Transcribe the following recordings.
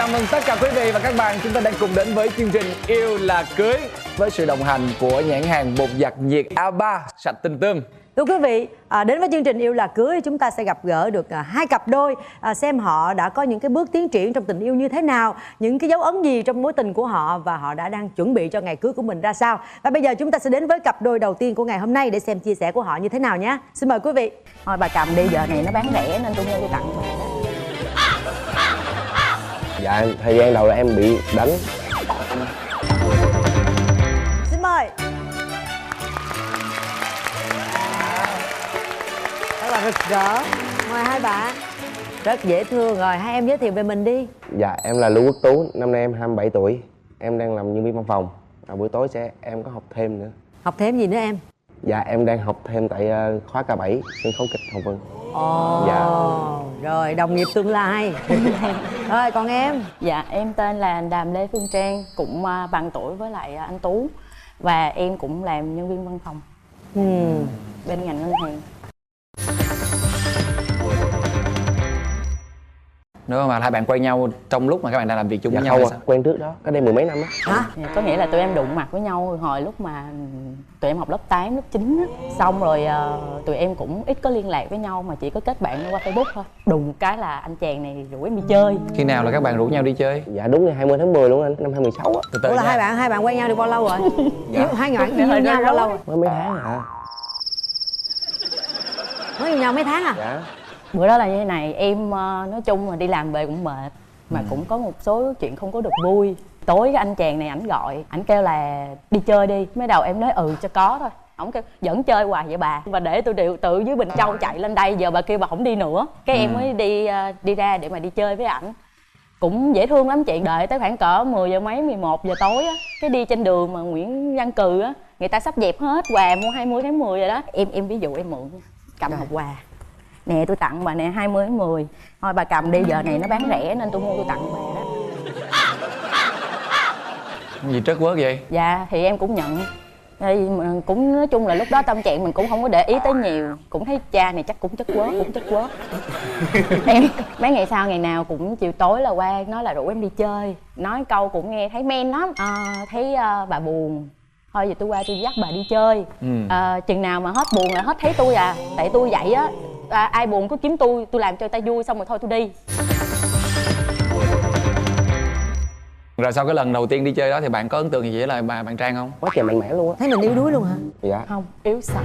Chào mừng tất cả quý vị và các bạn, chúng ta đang cùng đến với chương trình Yêu Là Cưới với sự đồng hành của nhãn hàng bột giặt nhiệt A3 sạch tinh tươm. Thưa quý vị, đến với chương trình Yêu Là Cưới, chúng ta sẽ gặp gỡ được hai cặp đôi, xem họ đã có những cái bước tiến triển trong tình yêu như thế nào, những cái dấu ấn gì trong mối tình của họ và họ đã đang chuẩn bị cho ngày cưới của mình ra sao. Và bây giờ chúng ta sẽ đến với cặp đôi đầu tiên của ngày hôm nay để xem chia sẻ của họ như thế nào nhé. Xin mời quý vị. Thôi bà cầm đi, giờ này nó bán rẻ nên tôi mua tôi tặng bà đó. Dạ, thời gian đầu là em bị đánh. Xin mời. Rất là rực rỡ. Mời hai bạn. Rất dễ thương. Rồi hai em giới thiệu về mình đi. Dạ, em là Lưu Quốc Tú, năm nay em 27 tuổi. Em đang làm nhân viên văn phòng. Buổi tối em có học thêm nữa. Học thêm gì nữa em? Dạ, em đang học thêm tại khóa K7 sân khấu kịch Hồng Vân. Ồ, dạ. Rồi đồng nghiệp tương lai. Rồi còn em? Dạ, em tên là Đàm Lê Phương Trang, cũng bằng tuổi với lại anh Tú. Và em cũng làm nhân viên văn phòng bên ngành ngân hàng. Nữa mà hai bạn quen nhau trong lúc mà các bạn đang làm việc chung Dạ với nhau không hay sao? quen trước đó, cách đây mười mấy năm á. Hả? Dạ, có nghĩa là tụi em đụng mặt với nhau hồi lúc mà tụi em học lớp 8, lớp 9 á. Xong rồi tụi em cũng ít có liên lạc với nhau mà chỉ có kết bạn qua Facebook thôi. Đùng cái là anh chàng này rủ em đi chơi. Khi nào là các bạn rủ nhau đi chơi? Dạ đúng ngày 20 tháng 10 luôn anh, năm 2016 á. Từ từ Ủa là nha. hai bạn quen nhau được bao lâu rồi? Dạ. Yêu, hai bạn yêu nhau bao lâu rồi? Mới mấy tháng à. Mới yêu nhau mấy tháng à? Dạ. Bữa đó là như thế này, em nói chung là đi làm về cũng mệt. Mà cũng có một số chuyện không có được vui. Tối cái anh chàng này ảnh gọi, ảnh kêu là đi chơi đi. Mới đầu em nói cho có thôi. Ổng kêu vẫn chơi hoài vậy bà. Và để tôi điều tự dưới Bình Châu chạy lên đây, giờ bà kêu bà không đi nữa. Cái em mới đi ra để mà đi chơi với ảnh. Cũng dễ thương lắm chị, đợi tới khoảng cỡ 10 giờ mấy, 11 giờ tối á. Cái đi trên đường mà Nguyễn Văn Cừ á, người ta sắp dẹp hết quà mua 20 tháng 10 rồi đó. Em ví dụ em mượn cầm hộp quà. Nè tôi tặng bà nè 20 tháng 10. Thôi bà cầm đi, giờ này nó bán rẻ nên tôi mua tôi tặng bà đó. Gì trớt quớt vậy? Dạ thì em cũng nhận. Thì cũng nói chung là lúc đó tâm trạng mình cũng không có để ý tới nhiều. Cũng thấy cha này chắc cũng chất quớt. Em mấy ngày sau ngày nào cũng chiều tối là qua nói là rủ em đi chơi. Nói câu cũng nghe thấy men lắm. Thấy bà buồn, thôi giờ tôi qua tôi dắt bà đi chơi. Chừng nào mà hết buồn là hết thấy tôi à. Tại tôi vậy á, ai buồn cứ kiếm tôi làm cho người ta vui xong rồi thôi tôi đi. Rồi sau cái lần đầu tiên đi chơi đó thì bạn có ấn tượng gì với lại bạn Trang không? Quá trời mạnh mẽ luôn á. Thấy mình yếu đuối luôn hả? Dạ. Không, yếu sợ.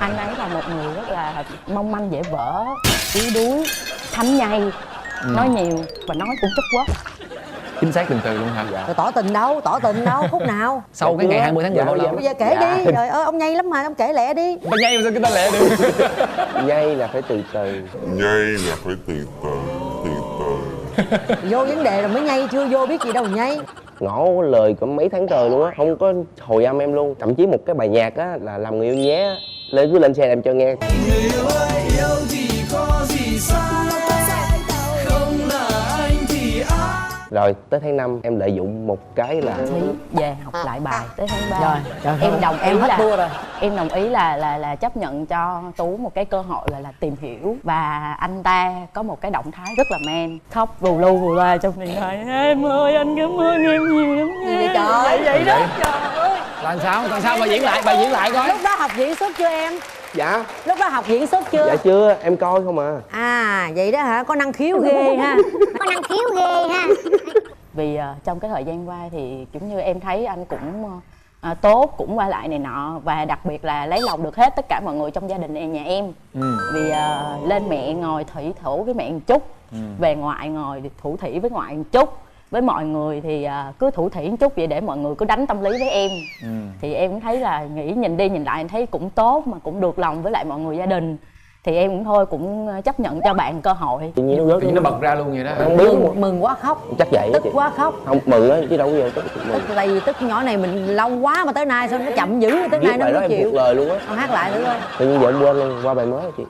Anh ấy là một người rất là mong manh dễ vỡ, yếu đuối, thánh nhây, nói nhiều và nói cũng chất quất. Chính xác từng từ luôn hả? Dạ. Rồi tỏ tình đâu, khúc nào? Sau cái ngày 20 tháng 10 bao lâu? Bây giờ kể đi, trời ơi ông nhây lắm mà, ông kể lẹ đi. Ba nhây mà sao cái ta lẹ được? Nhây là phải từ từ. Vô vấn đề rồi mới nhây, chưa vô biết gì đâu mà nhây. Ngỏ lời có mấy tháng trời luôn á, không có hồi âm em luôn. Thậm chí một cái bài nhạc á là làm người yêu nhé, cứ lên xe làm cho nghe. Người yêu ơi, yêu thì có gì sai, không là anh thì ai. Rồi tới tháng 5 em lợi dụng một cái là Về học lại bài tới tháng 3. Rồi, Em đồng ý em hết là đua rồi. em đồng ý là chấp nhận cho Tú một cái cơ hội là tìm hiểu. Và anh ta có một cái động thái rất là man, khóc bù lu bù loa trong điện thoại. Em ơi anh cảm ơn em nhiều lắm nha. Trời vậy đó. Trời ơi. Làm sao bà diễn lại coi. Lúc đó học diễn xuất chưa em? dạ. Lúc đó học diễn xuất chưa? Dạ chưa, em coi không à. À vậy đó hả? Có năng khiếu ghê ha. Vì trong cái thời gian qua thì giống như em thấy anh cũng tốt, cũng qua lại này nọ. Và đặc biệt là lấy lòng được hết tất cả mọi người trong gia đình nhà em. Vì lên mẹ ngồi thủy thủ với mẹ một chút, về ngoại ngồi thủ thỉ với ngoại một chút. Với mọi người thì cứ thủ thỉ một chút vậy để mọi người cứ đánh tâm lý với em. Thì em cũng thấy là nghĩ nhìn đi nhìn lại em thấy cũng tốt mà cũng được lòng với lại mọi người gia đình. Thì em cũng thôi cũng chấp nhận cho bạn cơ hội. Tự nhiên nó rớt Nó bật ra luôn vậy đó. không biết. Mừng quá khóc. Chắc vậy Tức chị. quá khóc. Không mừng á chứ đâu có giờ tức mừng. Tức tại vì tức nhỏ này mình lâu quá mà tới nay sao nó chậm dữ, tới nay Viết nó bài đó mới em chịu. thuộc lời luôn á. Con hát lại nữa coi. Tự nhiên giờ em quên luôn, qua bài mới rồi chị.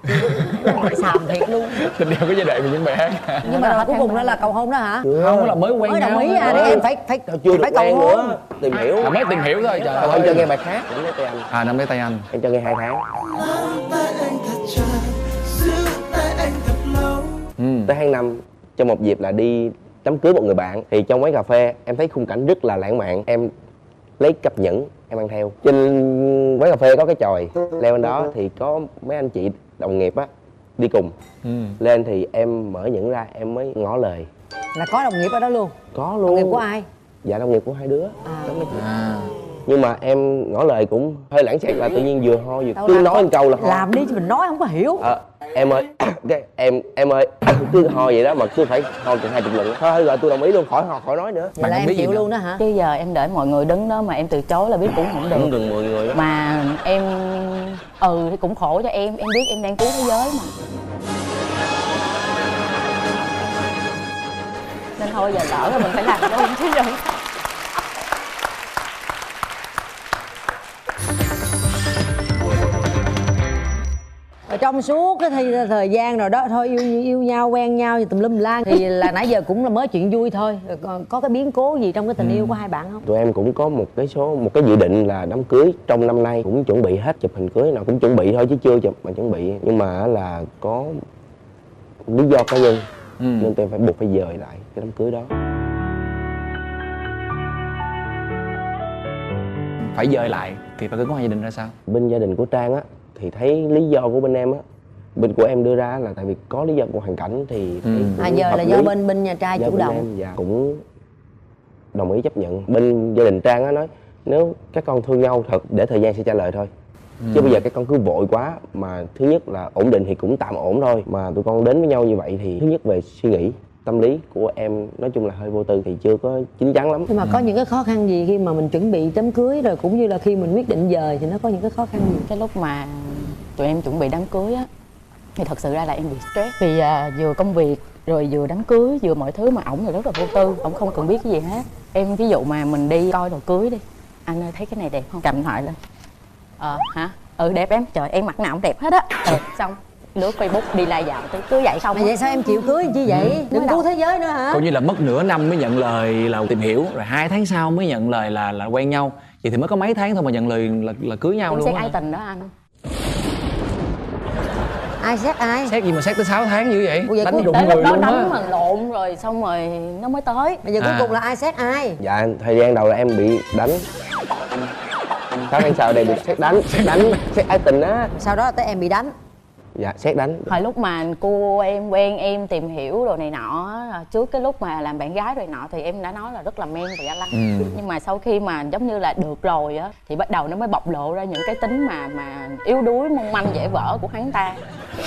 Xàm thiệt luôn. Tình yêu có giai đoạn của những bài hát. Nhưng mà rồi cuối cùng đó là cầu hôn đó hả? Không là mới quen Mới nhau. đồng ý à, để em phải Chưa được phải cầu quen hôn. nữa. Tìm hiểu. Mới tìm hiểu thôi trời Thôi em cho ơi. nghe bài khác. Em lấy tay anh. Nắm lấy tay anh. Em cho nghe 2 tháng. Tay anh thật chặt, giữ tay anh thật lâu. Tới tháng 5 trong một dịp là đi đám cưới một người bạn. Thì trong quán cà phê em thấy khung cảnh rất là lãng mạn, em lấy cặp nhẫn em mang theo. Trên quán cà phê có cái chòi, leo lên đó thì có mấy anh chị đồng nghiệp á đi cùng. Lên thì em mở nhẫn ra em mới ngỏ lời. Là có đồng nghiệp ở đó luôn? Có luôn. Đồng nghiệp của ai? Dạ đồng nghiệp của hai đứa. Nhưng mà em ngỏ lời cũng hơi lãng xẹt, là tự nhiên vừa ho vừa cứ nói một câu là ho. Làm đi chứ mình nói không có hiểu. Em ơi cái em ơi cứ ho vậy đó mà cứ phải ho chừng 20 lần. Thôi rồi tôi đồng ý luôn, khỏi nói nữa. Vậy là em chịu luôn đó hả? Chứ giờ em đợi mọi người đứng đó mà em từ chối là biết cũng không được. Cũng gần 10 người đó. Mà em thì cũng khổ cho em biết em đang cứu thế giới mà. Nên thôi giờ lỡ là mình phải làm luôn chứ giờ. Ở trong suốt cái thời gian rồi đó thôi, yêu nhau quen nhau thì tùm lum la thì là nãy giờ cũng là mới chuyện vui thôi. Còn có cái biến cố gì trong cái tình yêu của hai bạn không? Tụi em cũng có một cái dự định là đám cưới trong năm nay, cũng chuẩn bị hết, chụp hình cưới nào cũng chuẩn bị thôi chứ chưa chụp mà chuẩn bị. Nhưng mà là có lý do cá nhân nên tụi em phải buộc phải dời lại cái đám cưới đó. Phải dời lại thì phản ứng của hai gia đình ra sao? Bên gia đình của Trang á thì thấy lý do của bên em á, bên của em đưa ra là tại vì có lý do của hoàn cảnh thì Giờ là do bên nhà trai chủ động. Em, dạ, cũng đồng ý chấp nhận. Bên gia đình Trang á nói nếu các con thương nhau thật để thời gian sẽ trả lời thôi. Chứ bây giờ các con cứ vội quá, mà thứ nhất là ổn định thì cũng tạm ổn thôi, mà tụi con đến với nhau như vậy thì thứ nhất về suy nghĩ tâm lý của em nói chung là hơi vô tư, thì chưa có chín chắn lắm. Nhưng mà có những cái khó khăn gì khi mà mình chuẩn bị đám cưới rồi cũng như là khi mình quyết định dời thì nó có những cái khó khăn gì? Cái lúc mà tụi em chuẩn bị đám cưới á thì thật sự ra là em bị stress vì vừa công việc rồi vừa đám cưới vừa mọi thứ, mà ổng thì rất là vô tư, ổng không cần biết cái gì hết. Em ví dụ mà mình đi coi đồ cưới đi, anh ơi thấy cái này đẹp không, cầm điện thoại lên. Hả? Đẹp em, trời em mặc nào cũng đẹp hết á. Xong lướt Facebook đi lai dạo cứ vậy không. Mà vậy sao em chịu cưới chi vậy? Đừng cứu thế giới nữa hả? Coi như là mất nửa năm mới nhận lời là tìm hiểu, rồi 2 tháng sau mới nhận lời là quen nhau. Vậy thì mới có mấy tháng thôi mà nhận lời là cưới nhau luôn. Xét ai tình đó anh. Ai xét ai? Xét gì mà xét tới 6 tháng dữ vậy? Ủa vậy Đánh cuối đụng người nó luôn á. đánh mà lộn rồi xong rồi nó mới tới. Bây giờ cuối cùng là ai xét ai? Dạ thời gian đầu là em bị đánh, 6 tháng sau đây bị xét xét ái tình á. Sau đó tới em bị đánh. Dạ xét đánh. Hồi lúc mà cô em quen em tìm hiểu đồ này nọ, trước cái lúc mà làm bạn gái rồi nọ thì em đã nói là rất là men và ga lăng. Nhưng mà sau khi mà giống như là được rồi á thì bắt đầu nó mới bộc lộ ra những cái tính mà yếu đuối mong manh dễ vỡ của hắn ta.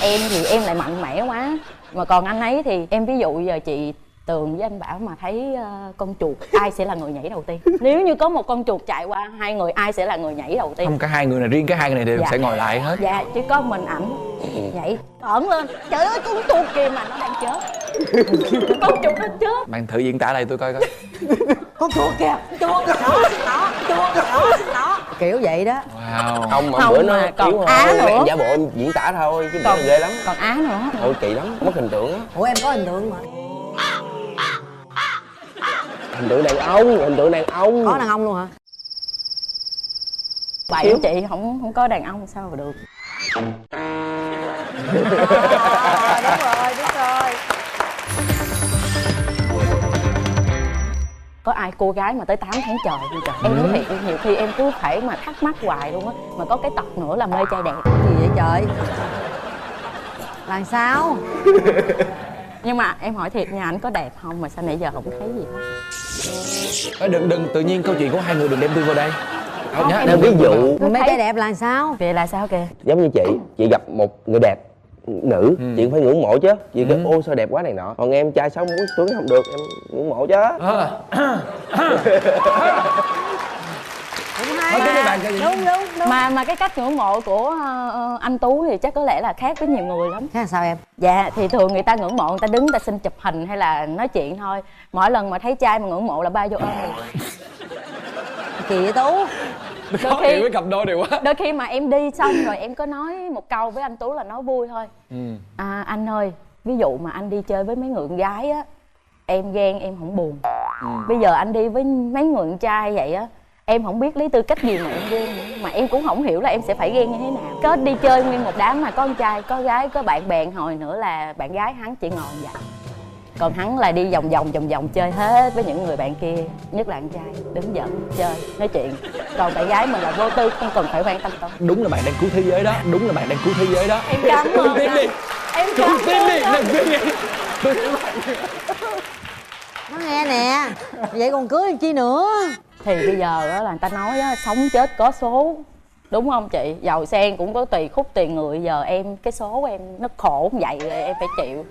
Thì em lại mạnh mẽ quá, mà còn anh ấy thì em ví dụ giờ chị Tường với anh Bảo mà thấy con chuột, ai sẽ là người nhảy đầu tiên? Nếu như có một con chuột chạy qua hai người, ai sẽ là người nhảy đầu tiên? Không, cả hai người này, riêng cả hai người này đều sẽ ngồi lại hết. Dạ, chỉ có mình ảnh nhảy ẩn lên. Trời ơi con chuột kìa mà nó đang chết. Con chuột nó chết. Bạn thử diễn tả đây tôi coi coi. Con chuột kìa, chuột đó. Kiểu vậy đó. Wow. Không mà Không, bữa nó mà còn yếu Á hơn, nữa. em giả bộ em diễn tả thôi chứ bữa ghê lắm. Còn Á nữa. Thôi kỳ lắm, mất hình tượng á. Ủa em có hình tượng mà. Hình tượng đàn ông, hình tượng đàn ông. Có đàn ông luôn hả? Vậy chị không có đàn ông sao mà được. Đúng rồi. Có ai cô gái mà tới 8 tháng trời không trời? Em nói thiệt, nhiều khi em cứ phải mà thắc mắc hoài luôn á. Mà có cái tật nữa là mê trai đẹp. Gì vậy trời? Là sao? Nhưng mà em hỏi thiệt nhà anh có đẹp không mà sao nãy giờ không thấy gì hết? Đừng tự nhiên câu chuyện của hai người đừng đem tôi vào đây. Không, Nhá, em Nên ví dụ Mấy cái đẹp là sao? Vậy là sao kìa? giống như chị gặp một người đẹp nữ, chị cũng phải ngưỡng mộ chứ. Chị cứ ô sao đẹp quá này nọ. Còn em trai 60 tuổi không được, em ngưỡng mộ chứ. Đúng hay. Đúng. Mà cái cách ngưỡng mộ của anh Tú thì chắc có lẽ là khác với nhiều người lắm. Khác sao em? Dạ thì thường người ta ngưỡng mộ người ta đứng người ta xin chụp hình hay là nói chuyện thôi. Mỗi lần mà thấy trai mà ngưỡng mộ là ba vô ôm rồi. Kỳ vậy Tú. Khó hiểu với cặp đôi này quá. Đôi khi mà em đi xong rồi em có nói một câu với anh Tú là nói vui thôi. Anh ơi, ví dụ mà anh đi chơi với mấy người con gái á, em ghen em không buồn. Bây giờ anh đi với mấy người con trai vậy á, em không biết lấy tư cách gì mà em ghen nữa. Mà em cũng không hiểu là em sẽ phải ghen như thế nào. Có đi chơi nguyên một đám mà có con trai, có gái, có bạn bè hồi nữa là bạn gái hắn chỉ ngồi vậy. Còn hắn là đi vòng vòng chơi hết với những người bạn kia, nhất là anh trai đứng dẫn chơi nói chuyện. Còn bạn gái mình là vô tư, không cần phải quan tâm tới. Đúng là bạn đang cứu thế giới đó, đúng là bạn đang cứu thế giới đó. Em cảm ơn. Tim đi, Em cứu cảm tim đi, ơn. đừng suy nghĩ. Tôi hiểu bạn. Nó nghe nè, vậy còn cưới làm chi nữa? Thì bây giờ đó là người ta nói á, sống chết có số, đúng không chị? Giàu sang cũng có tùy khúc tùy người. Giờ em cái số của em nó khổ như vậy rồi em phải chịu.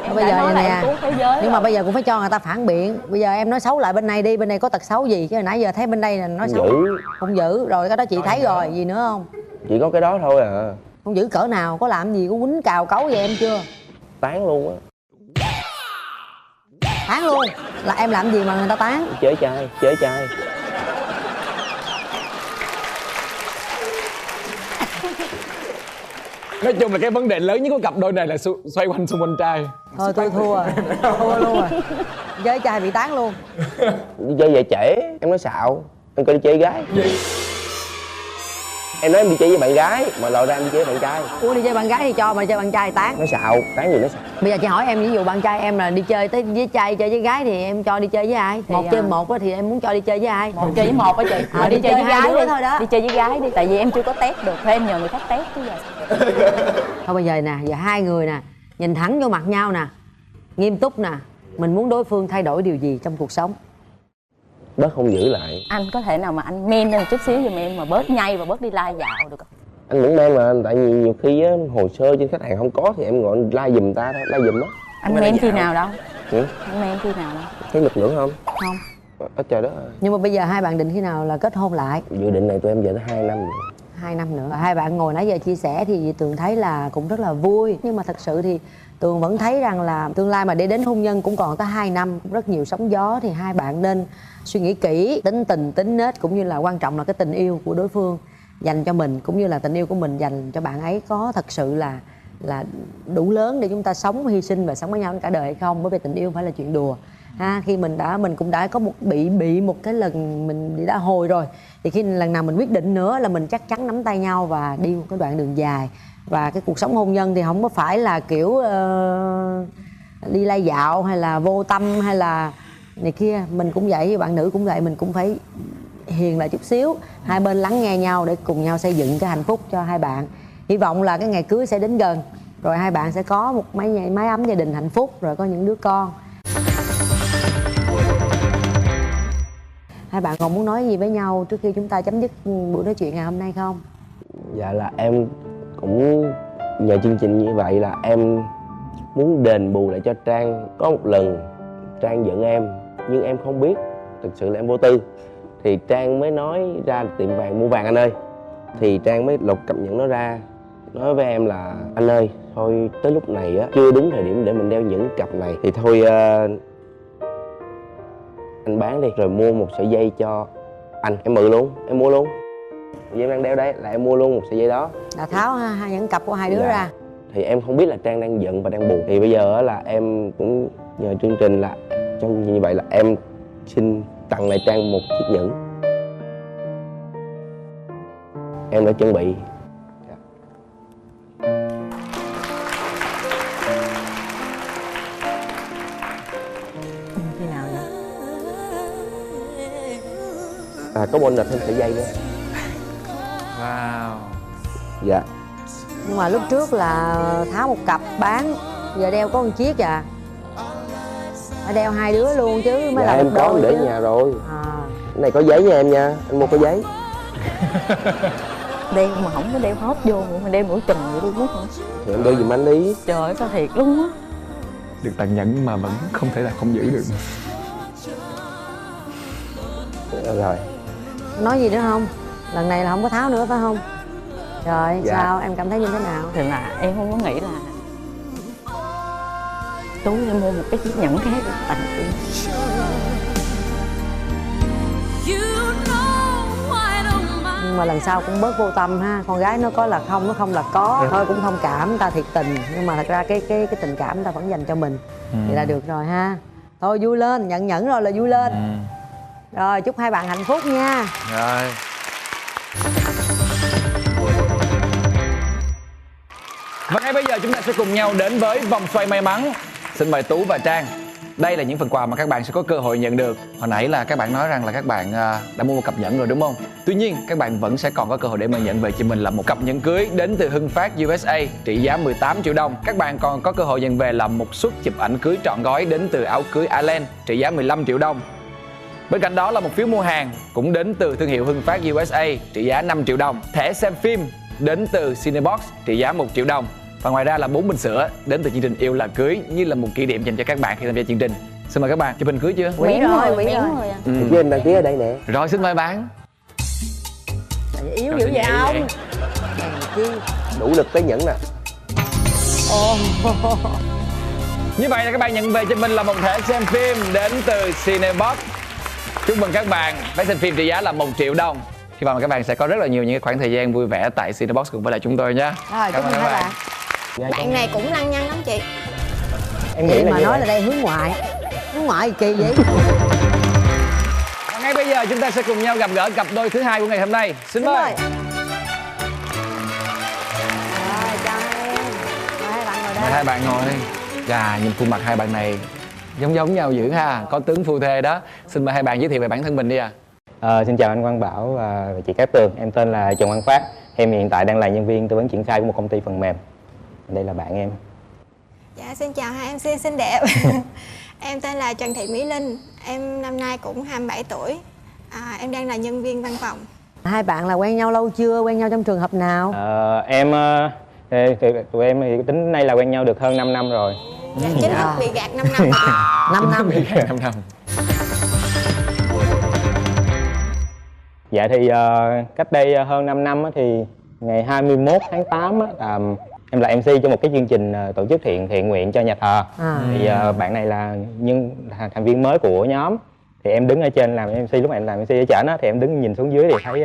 Em Bây đã giờ nói vậy là nè, em cứu thế giới nhưng mà rồi. bây giờ cũng phải cho người ta phản biện. Bây giờ em nói xấu lại bên này đi, bên này có tật xấu gì? Chứ hồi nãy giờ thấy bên đây là nói xấu. Dữ. Không giữ, rồi cái đó chị thấy rồi, gì nữa không? Chỉ có cái đó thôi à. Không giữ cỡ nào, có làm gì, có quýnh cào cấu vậy em chưa? Tán luôn á. Tán luôn, là em làm gì mà người ta tán? Chế trai, chế trai. Nói chung là cái vấn đề lớn nhất của cặp đôi này là xoay quanh xung quanh trai. Thôi tôi thua rồi, thua luôn rồi. Với trai bị tán luôn. Đi chơi về trễ, em nói xạo. Em coi đi chơi với gái. Em nói em đi chơi với bạn gái, mà lòi ra em đi chơi với bạn trai. Ủa đi chơi bạn gái thì cho, mà đi chơi bạn trai thì tán. Nói xạo, tán gì nói xạo. Bây giờ chị hỏi em, ví dụ bạn trai em là đi chơi tới với trai, chơi với gái thì em cho đi chơi với ai? Thì, Một chơi một á thì em muốn cho đi chơi với ai? Một chơi với một á chị. À, đi chơi với hai gái đứa đi thôi đó. Đi chơi với gái đi, tại vì em chưa có test được, thôi em nhờ người khác test chứ giờ. Thôi bây giờ nè, giờ hai người nè, nhìn thẳng vô mặt nhau nè, nghiêm túc nè, mình muốn đối phương thay đổi điều gì trong cuộc sống? Bớt không giữ lại. Anh có thể nào mà anh men lên một chút xíu giùm em, mà bớt nhây và bớt đi lai dạo được không? Anh vẫn men mà, tại vì nhiều khi á, hồ sơ trên khách hàng không có thì em gọi like giùm ta thôi, like giùm đó. Anh men khi nào đâu? Ừ? Anh men khi nào đâu? Thấy lực lượng không? Không. Ở trời đất ơi. Nhưng mà bây giờ hai bạn định khi nào là kết hôn lại? Dự định này tụi em về tới 2 năm rồi. 2 năm nữa. Hai bạn ngồi nãy giờ chia sẻ thì Tường thấy là cũng rất là vui. Nhưng mà thật sự thì Tường vẫn thấy rằng là tương lai mà để đến hôn nhân cũng còn tới 2 năm, cũng rất nhiều sóng gió. Thì hai bạn nên suy nghĩ kỹ, tính tình, tính nết, cũng như là quan trọng là cái tình yêu của đối phương dành cho mình, cũng như là tình yêu của mình dành cho bạn ấy có thật sự là đủ lớn để chúng ta sống, hy sinh và sống với nhau cả đời hay không. Bởi vì tình yêu không phải là chuyện đùa ha. Khi mình cũng đã có một bị một cái lần mình đã hồi rồi, thì khi lần nào mình quyết định nữa là mình chắc chắn nắm tay nhau và đi một cái đoạn đường dài. Và cái cuộc sống hôn nhân thì không có phải là kiểu đi lai dạo hay là vô tâm hay là này kia. Mình cũng vậy, bạn nữ cũng vậy, mình cũng phải hiền lại chút xíu, hai bên lắng nghe nhau để cùng nhau xây dựng cái hạnh phúc cho hai bạn. Hy vọng là cái ngày cưới sẽ đến gần, rồi hai bạn sẽ có một mái ấm gia đình hạnh phúc, rồi có những đứa con. Hai bạn còn muốn nói gì với nhau trước khi chúng ta chấm dứt buổi nói chuyện ngày hôm nay không? Dạ là em cũng nhờ chương trình như vậy là em muốn đền bù lại cho Trang. Có một lần Trang giận em, nhưng em không biết, thực sự là em vô tư. Thì Trang mới nói ra tiệm vàng mua vàng anh ơi. Thì Trang mới lột cặp nhẫn nó ra, nói với em là anh ơi, thôi tới lúc này á chưa đúng thời điểm để mình đeo những cặp này. Thì thôi anh bán đi, rồi mua một sợi dây cho anh. Em mượn luôn, em mua luôn. Dây em đang đeo đây là em mua luôn một sợi dây đó. Đã tháo hai nhẫn cặp của hai đứa Dạ. ra. Thì em không biết là Trang đang giận và đang buồn. Thì bây giờ á là em cũng nhờ chương trình là trong như vậy là em xin tặng lại Trang một chiếc nhẫn. Em đã chuẩn bị. Khi nào vậy? Có bên là thêm sợi dây nữa. Wow. Dạ. Nhưng mà lúc trước là tháo một cặp bán, giờ đeo có một chiếc à. Phải đeo hai đứa luôn chứ mới Dạ là em một có đôi để chứ. nhà rồi. À. Cái này có giấy nha em nha, anh mua có giấy. Đeo mà không có đeo hết vô, mà đeo nửa chừng vậy luôn hả? Thì em đưa giùm anh đi. Trời ơi sao thiệt luôn á. Được tàn nhẫn mà vẫn không thể là không giữ được. Rồi. Nói gì nữa không? Lần này là không có tháo nữa phải không? Rồi Dạ. sao em cảm thấy như thế nào? Thì là em không có nghĩ là tối em mua một cái chiếc nhẫn khác để tặng chị. Nhưng mà lần sau cũng bớt vô tâm ha. Con gái nó có là không, nó không là có. Thôi cũng thông cảm, ta thiệt tình. Nhưng mà thật ra cái tình cảm ta vẫn dành cho mình. Vậy là được rồi ha. Thôi vui lên, nhận nhẫn rồi là vui lên. Rồi chúc hai bạn hạnh phúc nha. Rồi. Và ngay bây giờ chúng ta sẽ cùng nhau đến với vòng xoay may mắn. Xin mời Tú và Trang. Đây là những phần quà mà các bạn sẽ có cơ hội nhận được. Hồi nãy là các bạn nói rằng là các bạn đã mua một cặp nhẫn rồi đúng không? Tuy nhiên các bạn vẫn sẽ còn có cơ hội để mà nhận về cho mình là một cặp nhẫn cưới đến từ Hưng Phát USA trị giá 18 triệu đồng. Các bạn còn có cơ hội nhận về là một suất chụp ảnh cưới trọn gói đến từ áo cưới Allen trị giá 15 triệu đồng. Bên cạnh đó là một phiếu mua hàng cũng đến từ thương hiệu Hưng Phát USA trị giá 5 triệu đồng. Thẻ xem phim đến từ Cinebox trị giá 1 triệu đồng. Và ngoài ra là 4 bình sữa đến từ chương trình Yêu Là Cưới như là một kỷ niệm dành cho các bạn khi tham gia chương trình. Xin mời các bạn chụp hình cưới chưa? Quỷ rồi, quỷ miễn rồi. rồi à. Thì chứ em đăng ký ở đây nè. Rồi xin mời bạn. Yếu Rồi, dữ xin vậy nhảy không? vậy. Hèn chi. Đủ lực tới nhẫn nè. Ồ. Như vậy là các bạn nhận về cho mình là một thẻ xem phim đến từ Cinebox. Chúc mừng các bạn. Vé xem phim trị giá là 1 triệu đồng. Hy vọng là các bạn sẽ có rất là nhiều những cái khoảng thời gian vui vẻ tại Cinebox cùng với lại chúng tôi nhé. Rồi, chúc mừng các bạn. Bạn này cũng lăng nhăng lắm chị. Em nghĩ Vậy là mà như nói vậy. là đây hướng ngoại. Hướng ngoại gì kỳ vậy? Và ngay bây giờ chúng ta sẽ cùng nhau gặp gỡ cặp đôi thứ hai của ngày hôm nay. Xin mời. Rồi, chào hai em. Mời hai bạn ngồi Mời đây. hai bạn ngồi. Chà, nhìn khuôn mặt hai bạn này giống nhau dữ ha, có tướng phu thê đó. Xin mời hai bạn giới thiệu về bản thân mình đi ạ. Xin chào anh Quang Bảo và chị Cát Tường. Em tên là Trần Quang Phát. Em hiện tại đang là nhân viên tư vấn triển khai của một công ty phần mềm. Đây là bạn em. Dạ xin chào hai MC xinh đẹp. Em tên là Trần Thị Mỹ Linh. Em năm nay cũng 27 tuổi. Em đang là nhân viên văn phòng. Hai bạn là quen nhau lâu chưa? Quen nhau trong trường hợp nào? Tụi em thì tính nay là quen nhau được hơn 5 năm rồi. Dạ, chính thức bị gạt 5 năm rồi. 5 năm. 5 năm. Dạ thì cách đây hơn 5 năm á, thì ngày 21 tháng 8 á, em là MC cho một cái chương trình tổ chức thiện nguyện cho nhà thờ. Thì bạn này là thành viên mới của nhóm. Thì em đứng ở trên làm MC, lúc này em làm MC ở trển á, thì em đứng nhìn xuống dưới thì thấy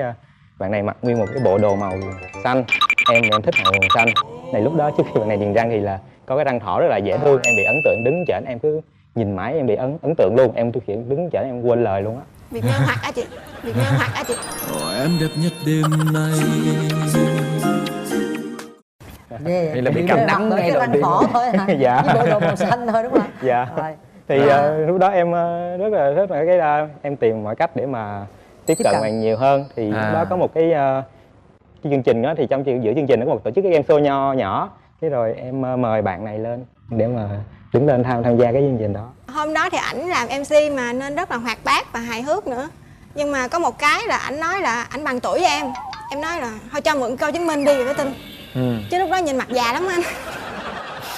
bạn này mặc nguyên một cái bộ đồ màu xanh. Em thích màu xanh. Này lúc đó trước khi bạn này nhìn răng thì là có cái răng thỏ rất là dễ thương. Em bị ấn tượng, đứng trển em cứ nhìn mãi em bị ấn tượng luôn. Em tôi chuyện đứng trển em quên lời luôn á. Việt Nam hoặc á chị. Việt Nam hoặc á chị. Em đẹp nhất đêm nay. Đây là bị cầm nắm ngay cái đầu răng tiên. thỏ thôi hả? Dạ. Với bộ đồ màu xanh thôi đúng không? Dạ. Rồi. Thì lúc đó em rất là thích cái em tìm mọi cách để mà tiếp cận bạn nhiều hơn. Thì lúc đó có một cái chương trình đó, thì trong giữa chương trình nó có một tổ chức cái game show nho nhỏ. Thế rồi em mời bạn này lên để mà đứng lên tham gia cái chương trình đó. Hôm đó thì ảnh làm MC mà nên rất là hoạt bát và hài hước nữa. Nhưng mà có một cái là ảnh nói là ảnh bằng tuổi với em. Em nói là thôi cho mượn câu chứng minh đi rồi mới tin. Chứ lúc đó nhìn mặt già lắm anh.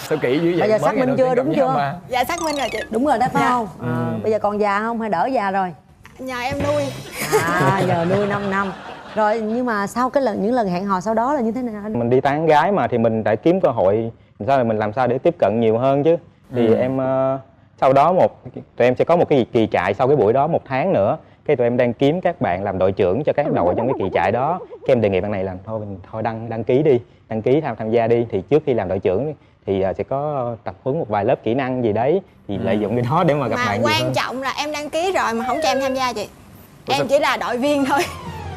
Sao kỹ dữ vậy? Bây giờ Mới xác ngày minh đầu chưa, tiên đúng gặp nhau chưa? mà. Dạ xác minh rồi chị. Đúng rồi đó phải Dạ. không? Bây giờ còn già không hay đỡ già rồi? Nhờ em nuôi. Giờ nuôi 5 năm. Rồi nhưng mà sau những lần hẹn hò sau đó là như thế nào anh? Mình đi tán gái mà thì mình phải kiếm cơ hội làm sao để tiếp cận nhiều hơn chứ. Thì em sau đó tụi em sẽ có một cái kỳ trại sau cái buổi đó 1 tháng nữa. Cái tụi em đang kiếm các bạn làm đội trưởng cho các đội trong cái kỳ trại đó. Cái em đề nghị bạn này làm thôi đăng ký đi, đăng ký tham gia đi. Thì trước khi làm đội trưởng thì sẽ có tập huấn một vài lớp kỹ năng gì đấy, thì lợi dụng cái đó để mà gặp Mà bạn nhiều quan hơn. trọng là em đăng ký rồi mà không cho em tham gia chị. Ủa Em sao- chỉ là đội viên thôi.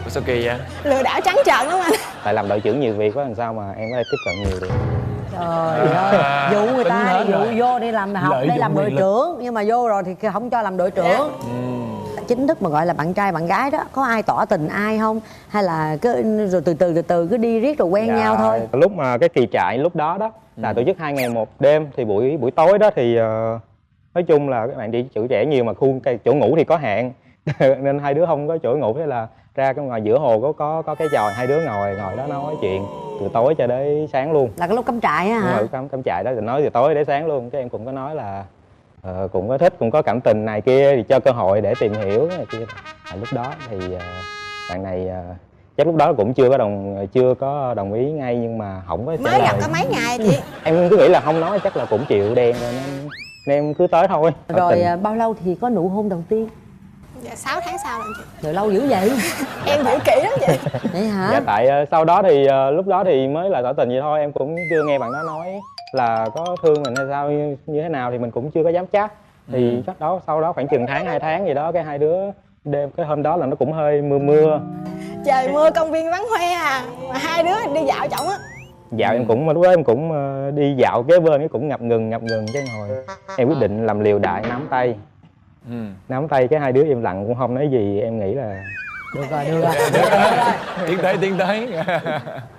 Ủa sao kỳ vậy? Lừa đảo trắng trợn lắm anh. Tại làm đội trưởng nhiều việc quá, làm sao mà em có thể tiếp cận nhiều được. Trời ơi, dụ người Tính ta hết dụ rồi. vô đi làm học Lợi để dụng làm đội quyền lực. trưởng, nhưng mà vô rồi thì không cho làm đội trưởng. Chính thức mà gọi là bạn trai bạn gái đó, có ai tỏ tình ai không, hay là rồi từ từ cứ đi riết rồi quen nhau thôi? Lúc mà cái kỳ trại lúc đó là tổ chức 2 ngày 1 đêm, thì buổi tối đó thì nói chung là các bạn đi chữ trẻ nhiều mà chỗ ngủ thì có hạn nên hai đứa không có chỗ ngủ, thế là ra cái ngoài giữa hồ có cái chòi, hai đứa ngồi đó nói chuyện từ tối cho đến sáng luôn. Là cái lúc cắm trại á hả? Cắm trại đó thì nói từ tối đến sáng luôn. Cái em cũng có nói là cũng có thích, cũng có cảm tình này kia, thì cho cơ hội để tìm hiểu này kia. Lúc đó thì bạn này chắc lúc đó cũng chưa có đồng ý ngay, nhưng mà không có trả Mới gặp lời. có mấy ngày chị. Em cứ nghĩ là không nói chắc là cũng chịu đen rồi nên em cứ tới thôi. Rồi bao lâu thì có nụ hôn đầu tiên? Dạ 6 tháng sau rồi chị. Rồi lâu dữ vậy? Em hiểu kỹ lắm chị. Vậy hả? Dạ tại sau đó thì lúc đó thì mới là tỏ tình vậy thôi, em cũng chưa nghe bạn đó nói là có thương mình hay sao như thế nào, thì mình cũng chưa có dám chắc. Thì chắc đó sau đó khoảng chừng 2 tháng gì đó, cái hai đứa đêm cái hôm đó là nó cũng hơi mưa. Trời mưa công viên vắng hoe à. Mà hai đứa đi dạo trọng á. Dạo em cũng lúc đó em cũng đi dạo kế bên cái cũng ngập ngừng cái ngồi em quyết định làm liều đại nắm tay. Nắm tay cái hai đứa im lặng cũng không nói gì, em nghĩ là Được rồi, được rồi. Tiến tới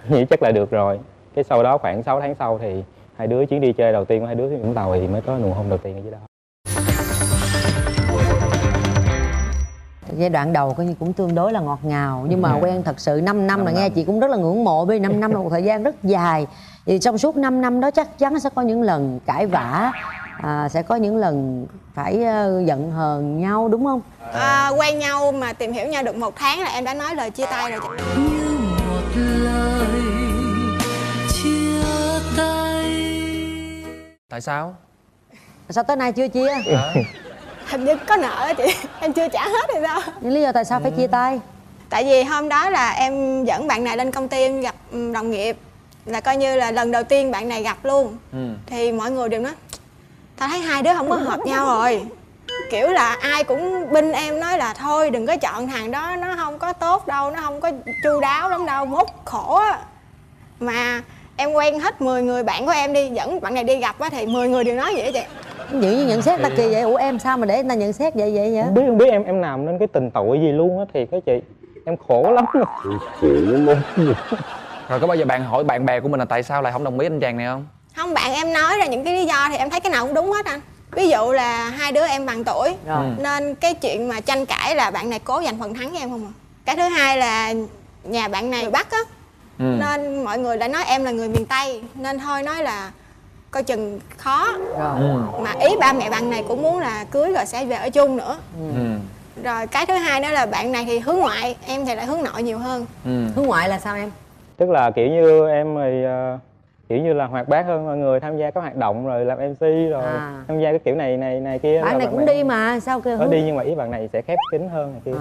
nghĩ chắc là được rồi. Cái sau đó khoảng 6 tháng sau thì hai đứa chuyến đi chơi đầu tiên của hai đứa xuống Vũng Tàu thì mới có nụ hôn đầu tiên ở dưới đó. Giai đoạn đầu coi như cũng tương đối là ngọt ngào, nhưng mà quen thật sự 5 năm là nghe chị cũng rất là ngưỡng mộ, bởi vì 5 năm là một thời gian rất dài. Thì trong suốt 5 năm đó chắc chắn sẽ có những lần cãi vã, sẽ có những lần phải giận hờn nhau, đúng không? Quen nhau mà tìm hiểu nhau được 1 tháng là em đã nói lời chia tay rồi chị. Như một lời chia tay. Tại sao? Sao tới nay chưa chia? Hình như có nợ á chị, em chưa trả hết thì sao? Những lý do tại sao phải chia tay? Tại vì hôm đó là em dẫn bạn này lên công ty em gặp đồng nghiệp, là coi như là lần đầu tiên bạn này gặp luôn. Thì mọi người đều nói tao thấy hai đứa không có hợp nhau rồi. Kiểu là ai cũng binh em nói là thôi đừng có chọn thằng đó, nó không có tốt đâu, nó không có chu đáo lắm đâu, mốt khổ á. Mà em quen hết 10 người bạn của em đi, dẫn bạn này đi gặp á thì 10 người đều nói vậy á chị. Dữ như nhận xét ta kỳ vậy. Ủa em sao mà để người ta nhận xét vậy Không biết em làm nên cái tình tội gì luôn á, thiệt á chị. Em khổ lắm rồi. Rồi có bao giờ bạn hỏi bạn bè của mình là tại sao lại không đồng ý anh chàng này không? Không, bạn em nói ra những cái lý do thì em thấy cái nào cũng đúng hết anh. Ví dụ là hai đứa em bằng tuổi, nên cái chuyện mà tranh cãi là bạn này cố giành phần thắng với em không à. Cái thứ hai là nhà bạn này người Bắc á, nên mọi người lại nói em là người miền Tây, nên thôi nói là coi chừng khó. Mà ý ba mẹ bạn này cũng muốn là cưới rồi sẽ về ở chung nữa. Rồi cái thứ hai nữa là bạn này thì hướng ngoại, em thì lại hướng nội nhiều hơn. Hướng ngoại là sao em? Tức là kiểu như em thì kiểu như là hoạt bát hơn mọi người, tham gia các hoạt động rồi làm MC rồi tham gia cái kiểu này kia. Bạn này cũng đi mà sao kêu nó đi, nhưng mà ý bạn này sẽ khép kín hơn này kia.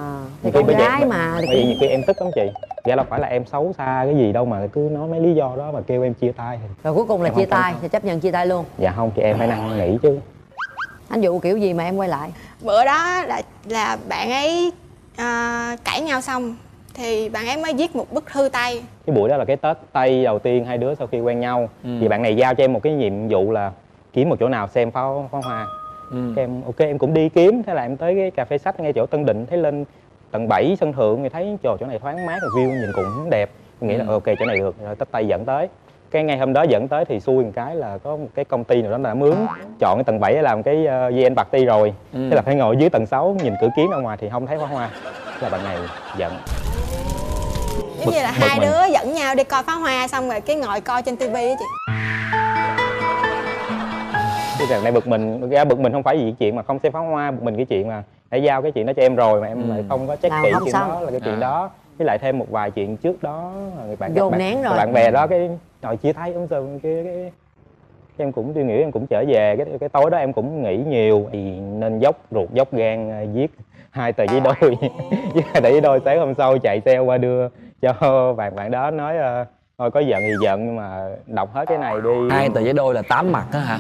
Thì con gái mà. Bởi vì nhiều khi em tức lắm chị. Dạ đâu phải là em xấu xa cái gì đâu mà cứ nói mấy lý do đó mà kêu em chia tay. Rồi cuối cùng là chia tay, thì chấp nhận chia tay luôn. Dạ không, chị em phải năn nỉ chứ. Anh Dụ kiểu gì mà em quay lại? Bữa đó là bạn ấy cãi nhau xong thì bạn ấy mới viết một bức thư tay. Cái buổi đó là cái Tết Tây đầu tiên hai đứa sau khi quen nhau. Thì bạn này giao cho em một cái nhiệm vụ là kiếm một chỗ nào xem pháo hoa. Cái em ok em cũng đi kiếm. Thế là em tới cái cà phê sách ngay chỗ Tân Định, thấy lên tầng 7 sân thượng thì thấy chỗ này thoáng mát, view nhìn cũng đẹp. Mình nghĩ là ok chỗ này được, rồi Tết Tây dẫn tới. Cái ngày hôm đó dẫn tới thì xui một cái là có một cái công ty nào đó đã mướn chọn cái tầng 7 để làm cái VN Party rồi. Thế là phải ngồi dưới tầng 6 nhìn cửa kiến ra ngoài thì không thấy pháo hoa. Thế là bạn này giận. Giống như là hai đứa dẫn nhau đi coi pháo hoa xong rồi cái ngồi coi trên tivi á chị. Cái này bực mình không phải vì chuyện mà không xem pháo hoa, bực mình cái chuyện mà đã giao cái chuyện đó cho em rồi mà em lại không có check kỹ chuyện đó là cái chuyện đó. Với lại thêm một vài chuyện trước đó người bạn dồn nén rồi bạn bè đó cái rồi chia tay ông sừng kia cái em cũng suy nghĩ, em cũng trở về cái tối đó em cũng nghĩ nhiều thì nên dốc ruột dốc gan viết 2 tờ giấy đôi với 2 tờ giấy đôi. Sáng hôm sau chạy xe qua đưa cho bạn đó nói thôi có giận thì giận nhưng mà đọc hết cái này đi. 2 tờ giấy đôi là 8 mặt đó hả?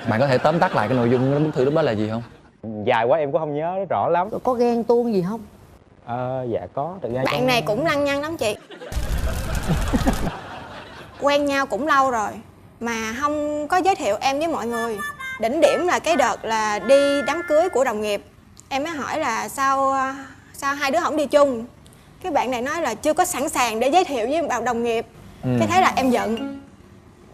Bạn có thể tóm tắt lại cái nội dung bức thư lúc đó là gì không? Dài quá em cũng không nhớ rõ lắm. Có ghen tuông gì không? Dạ có. Bạn này cũng lăng nhăng lắm chị. Quen nhau cũng lâu rồi mà không có giới thiệu em với mọi người. Đỉnh điểm là cái đợt là đi đám cưới của đồng nghiệp. Em mới hỏi là sao hai đứa không đi chung. Cái bạn này nói là chưa có sẵn sàng để giới thiệu với đồng nghiệp. Cái thế là em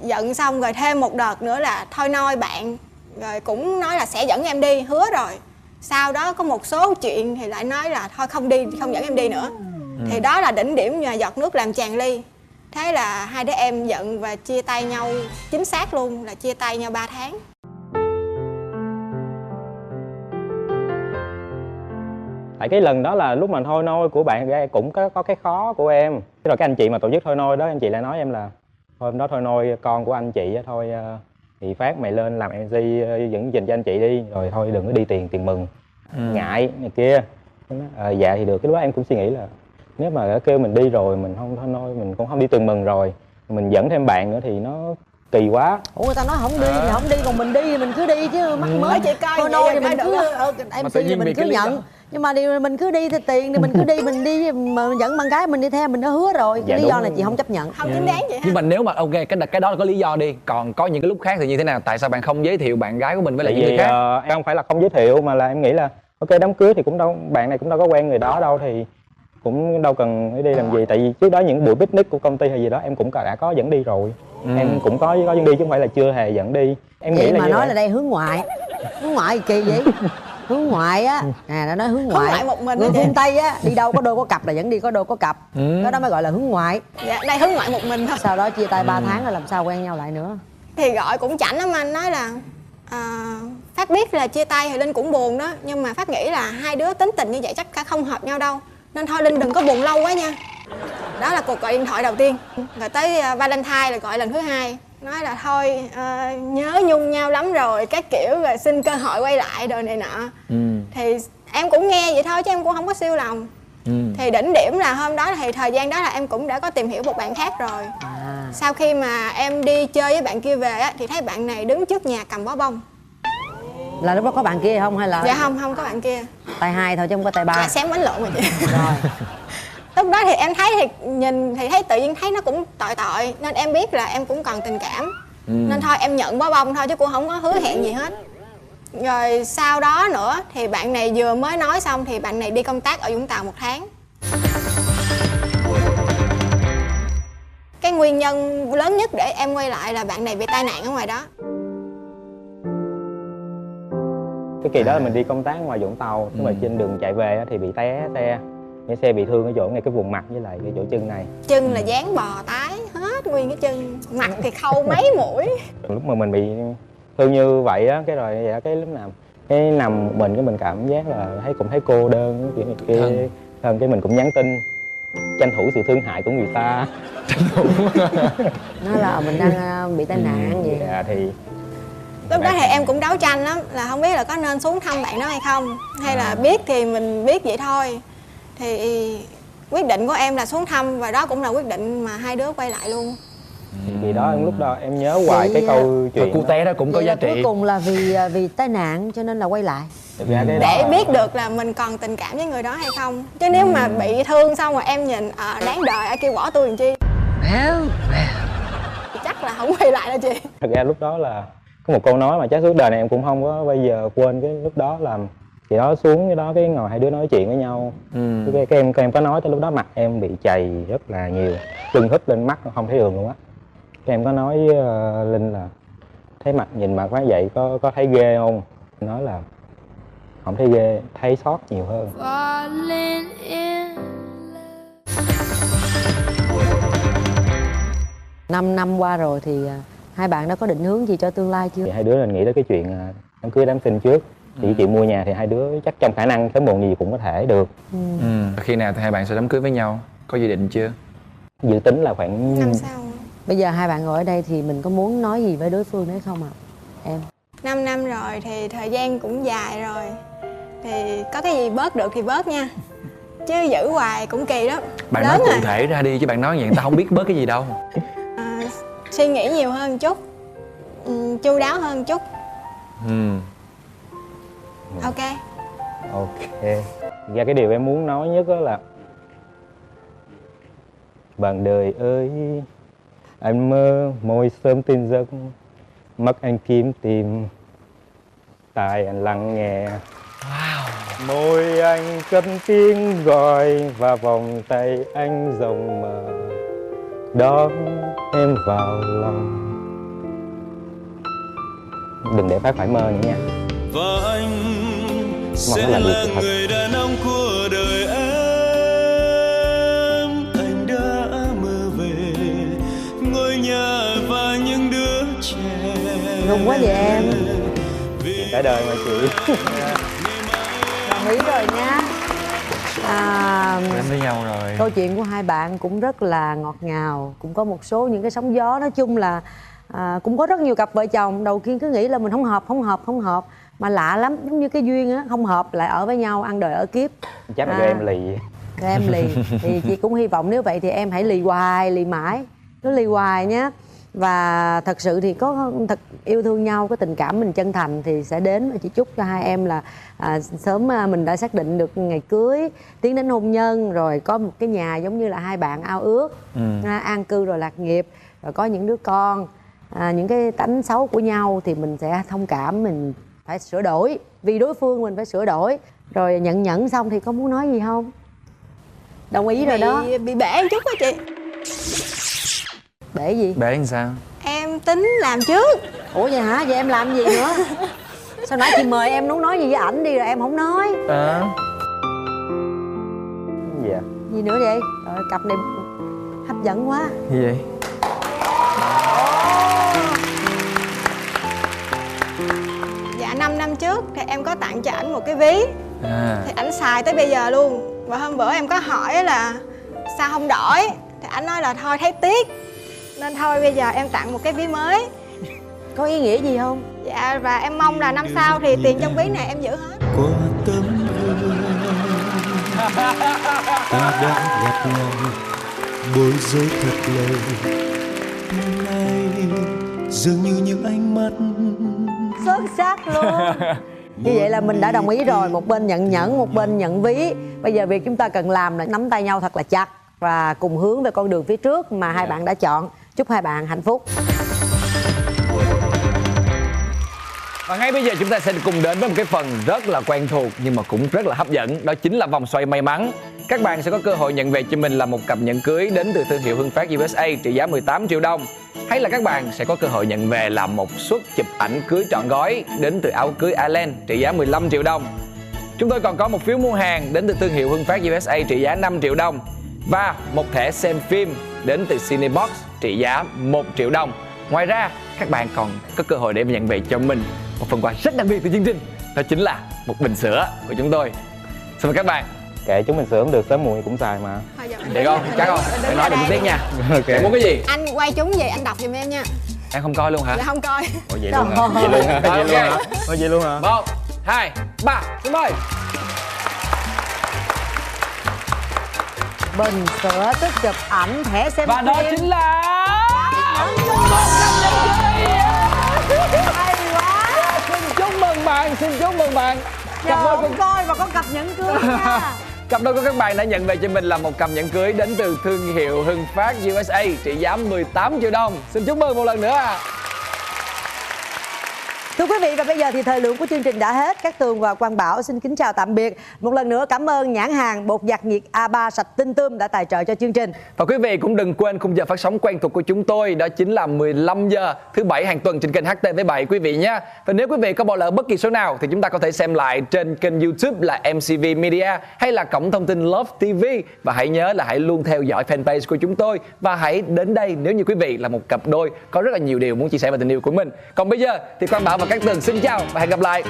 giận xong rồi thêm một đợt nữa là thôi noi bạn. Rồi cũng nói là sẽ dẫn em đi, hứa rồi. Sau đó có một số chuyện thì lại nói là thôi không đi, không dẫn em đi nữa. Thì đó là đỉnh điểm mà giọt nước làm tràn ly. Thế là hai đứa em giận và chia tay nhau, chính xác luôn là chia tay nhau 3 tháng. Tại cái lần đó là lúc mà thôi nôi của bạn gái cũng có cái khó của em. Thế rồi cái anh chị mà tổ chức thôi nôi đó, anh chị lại nói em là hôm đó thôi nôi con của anh chị thôi thì Phát mày lên làm MC dẫn chương trình cho anh chị đi, rồi thôi đừng có đi tiền mừng ngại này kia. Dạ thì được. Cái lúc đó em cũng suy nghĩ là nếu mà kêu mình đi rồi mình không thôi nôi, mình cũng không đi tiền mừng rồi, mình dẫn thêm bạn nữa thì nó kỳ quá. Ủa người ta nói không đi thì không đi, còn mình đi thì mình cứ đi chứ mắc mới chị coi thôi nôi thì mình cứ MC thì mình cứ nhận. Nhưng mà điều mình cứ đi thì tiền thì mình cứ đi, mình đi mà dẫn bạn gái mình đi theo, mình đã hứa rồi. Dạ, Lý do đúng. là chị không chấp nhận. Không chính đáng vậy Nhưng ha. mà nếu mà ok cái đó là có lý do đi, còn có những cái lúc khác thì như thế nào? Tại sao bạn không giới thiệu bạn gái của mình với lại Tại những người vì khác? em không phải là không giới thiệu mà là em nghĩ là ok đám cưới thì cũng đâu, bạn này cũng đâu có quen người đó đâu thì cũng đâu cần phải đi làm gì. Tại vì trước đó những buổi picnic của công ty hay gì đó em cũng đã có dẫn đi rồi. Em cũng có dẫn đi chứ không phải là chưa hề dẫn đi. Em nghĩ Vậy là mà như nói vậy. là đây hướng ngoại. Hướng ngoại gì kỳ vậy? Hướng ngoại á, nó nói hướng ngoại. ngoại một mình Người đó chị. phương Tây á, đi đâu có đôi có cặp là vẫn đi có đôi có cặp. Cái đó mới gọi là hướng ngoại. Dạ, đây hướng ngoại một mình thôi. Sau đó chia tay 3 tháng là làm sao quen nhau lại nữa. Thì gọi cũng chảnh lắm, anh nói là Phát biết là chia tay thì Linh cũng buồn đó, nhưng mà Phát nghĩ là hai đứa tính tình như vậy chắc cả không hợp nhau đâu, nên thôi Linh đừng có buồn lâu quá nha. Đó là cuộc gọi điện thoại đầu tiên. Rồi tới Valentine là gọi lần thứ hai, nói là thôi nhớ nhung nhau lắm rồi các kiểu, rồi xin cơ hội quay lại đồ này nọ. Thì em cũng nghe vậy thôi chứ em cũng không có siêu lòng. Thì đỉnh điểm là hôm đó thì thời gian đó là em cũng đã có tìm hiểu một bạn khác rồi. Sau khi mà em đi chơi với bạn kia về á, thì thấy bạn này đứng trước nhà cầm bó bông. Là lúc đó có bạn kia không hay là? Dạ không có bạn kia. Tay hai thôi chứ không có tay ba. Dạ xém bánh lộn rồi chị. Rồi. Lúc đó thì em thấy thì nhìn thì thấy tự nhiên thấy nó cũng tội tội, nên em biết là em cũng còn tình cảm. Nên thôi em nhận bó bông thôi chứ cũng không có hứa hẹn gì hết. Rồi sau đó nữa thì bạn này vừa mới nói xong thì bạn này đi công tác ở Vũng Tàu 1 tháng. Cái nguyên nhân lớn nhất để em quay lại là bạn này bị tai nạn ở ngoài đó. Cái kỳ đó là mình đi công tác ngoài Vũng Tàu, nhưng mà trên đường chạy về á thì bị té xe. Cái xe bị thương ở chỗ ngay cái vùng mặt với lại cái chỗ chân này. Chân là dán bò tái hết nguyên cái chân, mặt thì khâu mấy mũi. Lúc mà mình bị thương như vậy á, cái rồi vậy đó, cái lúc nào cái nằm một mình cái mình cảm giác là cũng thấy cô đơn kiểu này kia. Thân cái mình cũng nhắn tin tranh thủ sự thương hại của người ta. Nói là mình đang bị tai nạn vậy. Dạ thì Lúc đó thì em cũng đấu tranh lắm, là không biết là có nên xuống thăm bạn đó hay không, hay là biết thì mình biết vậy thôi. Thì quyết định của em là xuống thăm, và đó cũng là quyết định mà hai đứa quay lại luôn. vì đó lúc đó em nhớ hoài Vậy cái câu chuyện Cô té đó cũng có Vậy giá là cuối trị. cùng là vì tai nạn cho nên là quay lại. Thực ra cái đó Để là- biết được là mình còn tình cảm với người đó hay không. Chứ nếu mà bị thương xong rồi em nhìn đáng đời, ai kêu bỏ tôi làm chi, thì chắc là không quay lại đâu chị. Thực ra lúc đó là có một câu nói mà chắc suốt đời này em cũng không có bây giờ quên. Cái lúc đó là thì đó xuống cái đó cái ngồi hai đứa nói chuyện với nhau. Cái em có nói tới lúc đó mặt em bị chày rất là nhiều, sưng húp lên mắt không thấy đường luôn á. Cái em có nói với Linh là thấy mặt nhìn mặt quá vậy có thấy ghê không? Nói là không thấy ghê, thấy sót nhiều hơn. Falling in 5 năm qua rồi thì hai bạn đã có định hướng gì cho tương lai chưa? Thì hai đứa nên nghĩ tới cái chuyện đám cưới đám sinh trước. Thì chị mua nhà thì hai đứa chắc trong khả năng sớm muộn gì cũng có thể được. Khi nào thì hai bạn sẽ đám cưới với nhau? Có dự định chưa? Dự tính là khoảng Năm sau. Bây giờ hai bạn ngồi ở đây thì mình có muốn nói gì với đối phương đấy không ạ? Em 5 năm rồi thì thời gian cũng dài rồi. Thì có cái gì bớt được thì bớt nha. Chứ giữ hoài cũng kỳ đó. Bạn Lớn nói cụ rồi. thể ra đi chứ bạn nói vậy người ta không biết bớt cái gì đâu. Suy nghĩ nhiều hơn chút, chu đáo hơn chút. Ok. ok. Ra cái điều em muốn nói nhất đó là bạn đời ơi, anh mơ môi sớm tin giấc, mắt anh kiếm tìm, tai anh lắng nghe. Môi anh cất tiếng gọi và vòng tay anh rộng mở, đón em vào lòng. Đừng để Phát phải mơ nữa nha. Và anh Mong sẽ nó làm việc là thật. người đàn ông của đời em. Anh đã mơ về ngôi nhà và những đứa trẻ. rung quá vậy em. Cả đời mà chị. Đồng ý rồi nha. Đến với nhau rồi. Câu chuyện của hai bạn cũng rất là ngọt ngào, cũng có một số những cái sóng gió. Nói chung là cũng có rất nhiều cặp vợ chồng đầu tiên cứ nghĩ là mình không hợp mà lạ lắm, giống như cái duyên á, không hợp lại ở với nhau ăn đời ở kiếp. Chắc là do em lì. Rồi em lì thì chị cũng hy vọng nếu vậy thì em hãy lì hoài, lì mãi, cứ lì hoài nhé. Và thật sự thì có thật yêu thương nhau, có tình cảm mình chân thành thì sẽ đến. Và chỉ chúc cho hai em là sớm mình đã xác định được ngày cưới, tiến đến hôn nhân, rồi có một cái nhà giống như là hai bạn ao ước, an cư rồi lạc nghiệp, rồi có những đứa con. Những cái tánh xấu của nhau thì mình sẽ thông cảm, mình phải sửa đổi, vì đối phương mình phải sửa đổi. Rồi nhận xong thì có muốn nói gì không? Đồng ý rồi đó. Bị bể một chút á chị. Để gì? Để làm sao? Em tính làm trước. Ủa vậy hả? Vậy em làm gì nữa? Sao nãy chị mời em muốn nói gì với ảnh đi rồi em không nói. Dạ. Gì nữa vậy? Trời, cặp này hấp dẫn quá. Gì vậy? Dạ 5 năm trước thì em có tặng cho ảnh một cái ví. Thì ảnh xài tới bây giờ luôn. Và hôm bữa em có hỏi là sao không đổi, thì ảnh nói là thôi thấy tiếc, nên thôi bây giờ em tặng một cái ví mới. Có ý nghĩa gì không? Dạ, và em mong là năm sau thì tiền trong ví này em giữ hết. Qua tấm gương ta đã gặp nhau, bối rối thật lâu. Hôm nay dường như những ánh mắt Xuất sắc luôn. Như vậy là mình đã đồng ý rồi, một bên nhận nhẫn, một bên nhận ví. Bây giờ việc chúng ta cần làm là nắm tay nhau thật là chặt và cùng hướng về con đường phía trước mà hai bạn đã chọn. Chúc hai bạn hạnh phúc. Và ngay bây giờ chúng ta sẽ cùng đến với một cái phần rất là quen thuộc nhưng mà cũng rất là hấp dẫn. Đó chính là vòng xoay may mắn. Các bạn sẽ có cơ hội nhận về cho mình là một cặp nhẫn cưới đến từ thương hiệu Hưng Phát USA trị giá 18 triệu đồng. Hay là các bạn sẽ có cơ hội nhận về là một suất chụp ảnh cưới trọn gói đến từ áo cưới Island trị giá 15 triệu đồng. Chúng tôi còn có một phiếu mua hàng đến từ thương hiệu Hưng Phát USA trị giá 5 triệu đồng. Và một thẻ xem phim đến từ Cinebox trị giá 1 triệu đồng. Ngoài ra, các bạn còn có cơ hội để nhận về cho mình một phần quà rất đặc biệt từ chương trình. Đó chính là một bình sữa của chúng tôi. Xin mời các bạn. Kệ chúng mình sửa không được, sớm muộn cũng xài mà. Được không? Chắc không? Để nói đừng tiếc nha. Em muốn cái gì? Anh quay chúng về anh đọc giùm em nha. Em không coi luôn hả? Dạ không coi. Ủa vậy luôn hả? Vậy luôn hả? Vậy luôn hả? Ủa vậy luôn hả? 1, 2, 3, xin mời. Bình sữa, tức chụp ảnh, thẻ xem Và phim. đó chính là... Hay quá. Xin chúc mừng bạn, xin chúc mừng bạn. Giờ không coi và có cặp nhẫn cưới nha. Cặp đôi của các bạn đã nhận về cho mình là một cặp nhẫn cưới đến từ thương hiệu Hưng Phát USA trị giá 18 triệu đồng. Xin chúc mừng một lần nữa. Thưa quý vị, và bây giờ thì thời lượng của chương trình đã hết. Cát Tường và Quang Bảo xin kính chào tạm biệt. Một lần nữa cảm ơn nhãn hàng bột giặt nhiệt A3 sạch tinh tươm đã tài trợ cho chương trình. Và quý vị cũng đừng quên khung giờ phát sóng quen thuộc của chúng tôi, đó chính là 15 giờ thứ Bảy hàng tuần trên kênh HTV7 quý vị nhé. Và nếu quý vị có bỏ lỡ bất kỳ số nào thì chúng ta có thể xem lại trên kênh YouTube là MCV Media hay là cổng thông tin Love TV. Và hãy nhớ là hãy luôn theo dõi fanpage của chúng tôi và hãy đến đây nếu như quý vị là một cặp đôi có rất là nhiều điều muốn chia sẻ về tình yêu của mình. Còn bây giờ thì Quang Bảo và Cát Tường xin chào và hẹn gặp lại.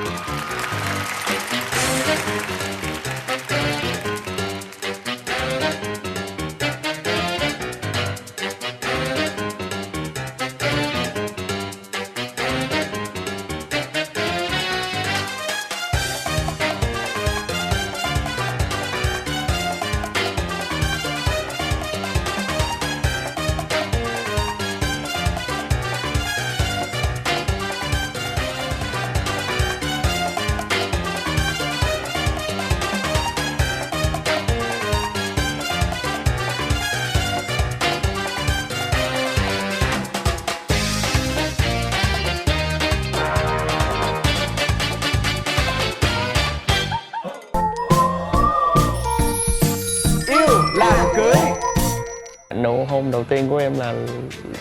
Nụ hôn đầu tiên của em là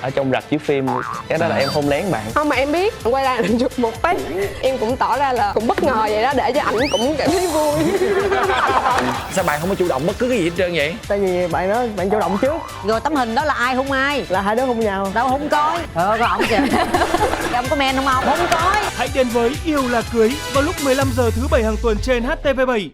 ở trong rạp chiếu phim. Cái đó là em hôn lén bạn. Không mà em biết, quay ra chụp một phát em cũng tỏ ra là cũng bất ngờ vậy đó, để cho ảnh cũng cảm thấy vui. Sao bạn không có chủ động bất cứ cái gì hết trơn vậy? Tại vì bạn đó bạn chủ động trước, Rồi tấm hình đó là ai hung ai? là hai đứa hôn nhau. Đâu không coi. Có ổng kìa. Ông có men không ông? Không coi. Hãy đến với Yêu Là Cưới vào lúc 15 giờ thứ Bảy hàng tuần trên HTV7.